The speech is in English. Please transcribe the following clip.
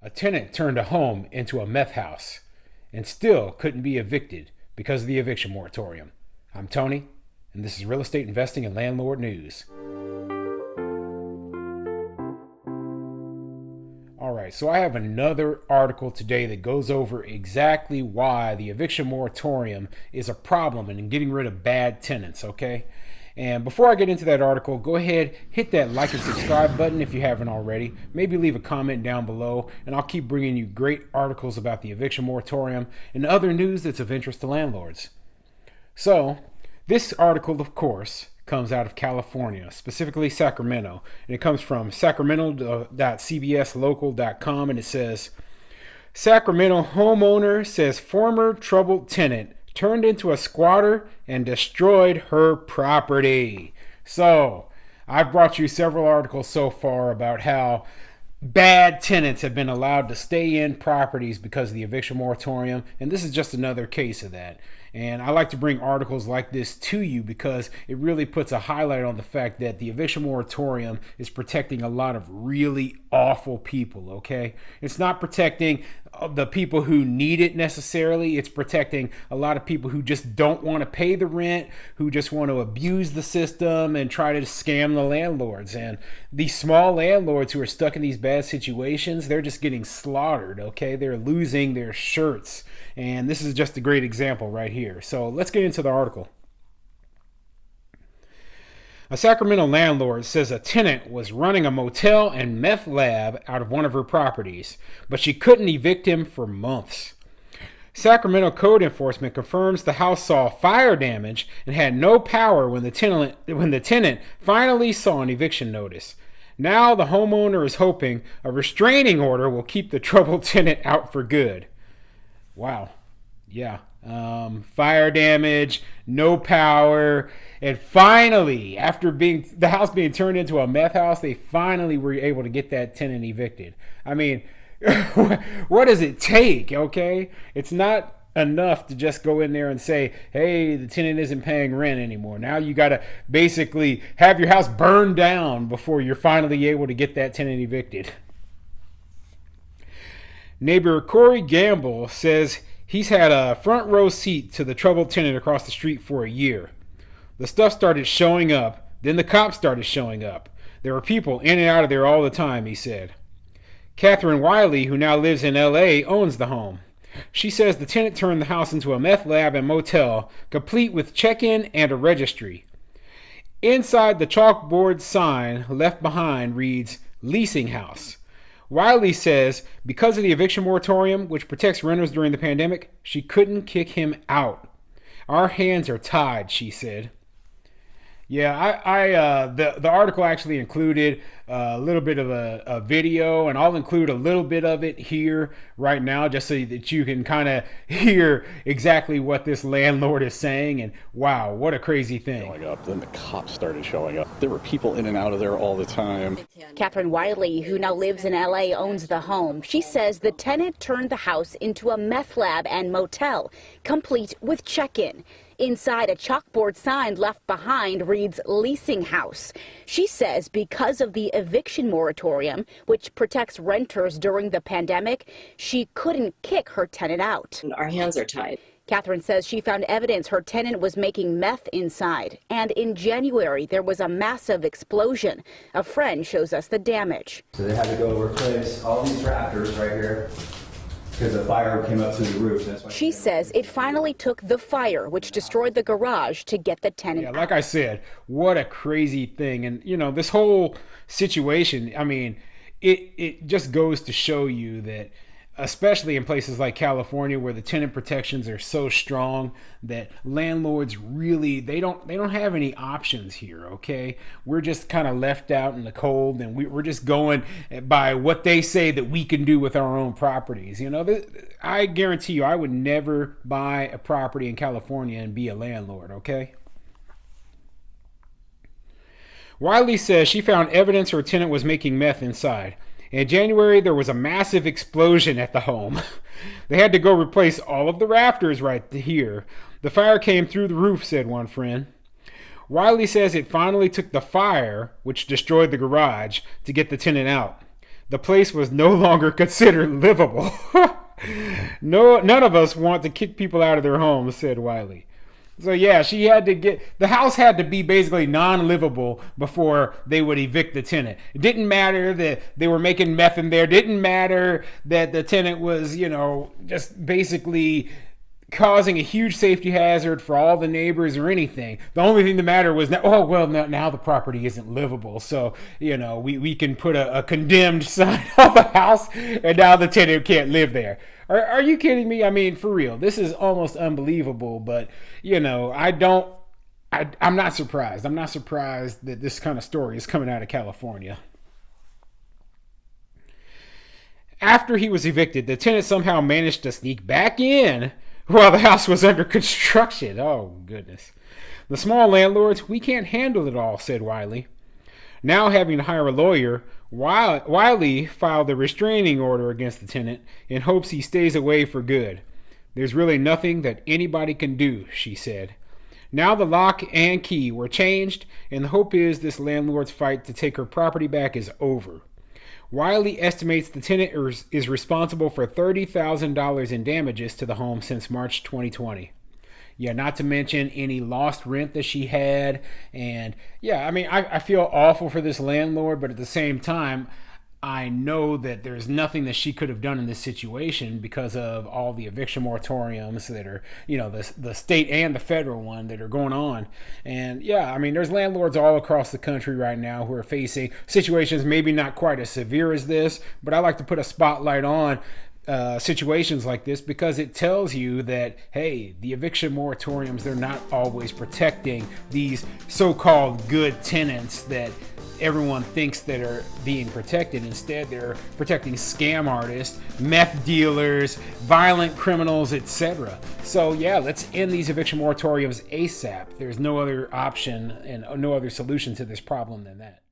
A tenant turned a home into a meth house and still couldn't be evicted because of the eviction moratorium. I'm Tony, and this is Real Estate Investing and Landlord News. Alright, so I have another article today that goes over exactly why the eviction moratorium is a problem in getting rid of bad tenants, okay? And before I get into that article, go ahead, hit that like and subscribe button if you haven't already. Maybe leave a comment down below, and I'll keep bringing you great articles about the eviction moratorium and other news that's of interest to landlords. So, this article, of course, comes out of California, specifically Sacramento, and it comes from sacramento.cbslocal.com, and it says, Sacramento homeowner says former troubled tenant turned into a squatter and destroyed her property. So, I've brought you several articles so far about how bad tenants have been allowed to stay in properties because of the eviction moratorium, and this is just another case of that. And I like to bring articles like this to you because it really puts a highlight on the fact that the eviction moratorium is protecting a lot of really awful people, okay? It's not protecting the people who need it necessarily. It's protecting a lot of people who just don't want to pay the rent, who just want to abuse the system and try to scam the landlords. And these small landlords who are stuck in these bad situations, they're just getting slaughtered, okay? They're losing their shirts. And this is just a great example right here. So let's get into the article. A Sacramento landlord says a tenant was running a motel and meth lab out of one of her properties, but she couldn't evict him for months. Sacramento code enforcement confirms the house saw fire damage and had no power when the tenant finally saw an eviction notice. Now the homeowner is hoping a restraining order will keep the troubled tenant out for good. Wow. Yeah. Fire damage, no power, and finally, after the house being turned into a meth house, they finally were able to get that tenant evicted. I mean, what does it take, okay? It's not enough to just go in there and say, hey, the tenant isn't paying rent anymore. Now you got to basically have your house burned down before you're finally able to get that tenant evicted. Neighbor Corey Gamble says he's had a front row seat to the troubled tenant across the street for a year. The stuff started showing up, then the cops started showing up. There were people in and out of there all the time, he said. Catherine Wiley, who now lives in LA, owns the home. She says the tenant turned the house into a meth lab and motel, complete with check-in and a registry. Inside, the chalkboard sign left behind reads, Leasing House. Wiley says because of the eviction moratorium, which protects renters during the pandemic, she couldn't kick him out. Our hands are tied, she said. Yeah, the article actually included a little bit of a video, and I'll include a little bit of it here right now just so that you can kind of hear exactly what this landlord is saying. And wow, what a crazy thing. Showing up, then the cops started showing up. There were people in and out of there all the time. Catherine Wiley, who now lives in LA, owns the home. She says the tenant turned the house into a meth lab and motel, complete with check-in. Inside, a chalkboard sign left behind reads Leasing House. She says because of the eviction moratorium, which protects renters during the pandemic, she couldn't kick her tenant out. Our hands are tied. Catherine says she found evidence her tenant was making meth inside. And in January, there was a massive explosion. A friend shows us the damage. So they had to go replace all these rafters right here, because the fire came up through the roof. That's why she says it finally took the fire, which destroyed the garage, to get the tenant out. Like I said, what a crazy thing. And, you know, this whole situation, I mean, it just goes to show you that, especially in places like California where the tenant protections are so strong, that landlords really, they don't have any options here, okay? We're just kind of left out in the cold, and we're just going by what they say that we can do with our own properties. You know, I guarantee you I would never buy a property in California and be a landlord, okay? Wiley says she found evidence her tenant was making meth inside. In January, there was a massive explosion at the home. They had to go replace all of the rafters right here. The fire came through the roof, said one friend. Wiley says it finally took the fire, which destroyed the garage, to get the tenant out. The place was no longer considered livable. No, none of us want to kick people out of their homes, said Wiley. So yeah, the house had to be basically non-livable before they would evict the tenant. It didn't matter that they were making meth in there. It didn't matter that the tenant was, just basically causing a huge safety hazard for all the neighbors or anything. The only thing that mattered was now the property isn't livable, so we can put a condemned sign on the house, and now the tenant can't live there. Are you kidding me? I mean, for real, this is almost unbelievable. But I'm not surprised. I'm not surprised that this kind of story is coming out of California. After he was evicted, the tenant somehow managed to sneak back in while the house was under construction. Oh, goodness. The small landlords, we can't handle it all, said Wiley. Now having to hire a lawyer, Wiley filed a restraining order against the tenant in hopes he stays away for good. There's really nothing that anybody can do, she said. Now the lock and key were changed, and the hope is this landlord's fight to take her property back is over. Wiley estimates the tenant is responsible for $30,000 in damages to the home since March 2020. Yeah, not to mention any lost rent that she had. And yeah, I mean, I feel awful for this landlord, but at the same time, I know that there's nothing that she could have done in this situation because of all the eviction moratoriums that are, the state and the federal one that are going on. And yeah, I mean, there's landlords all across the country right now who are facing situations maybe not quite as severe as this, but I like to put a spotlight on situations like this because it tells you that, hey, the eviction moratoriums, they're not always protecting these so-called good tenants that everyone thinks that are being protected. Instead, they're protecting scam artists, meth dealers, violent criminals, etc. So yeah, let's end these eviction moratoriums ASAP. There's no other option and no other solution to this problem than that.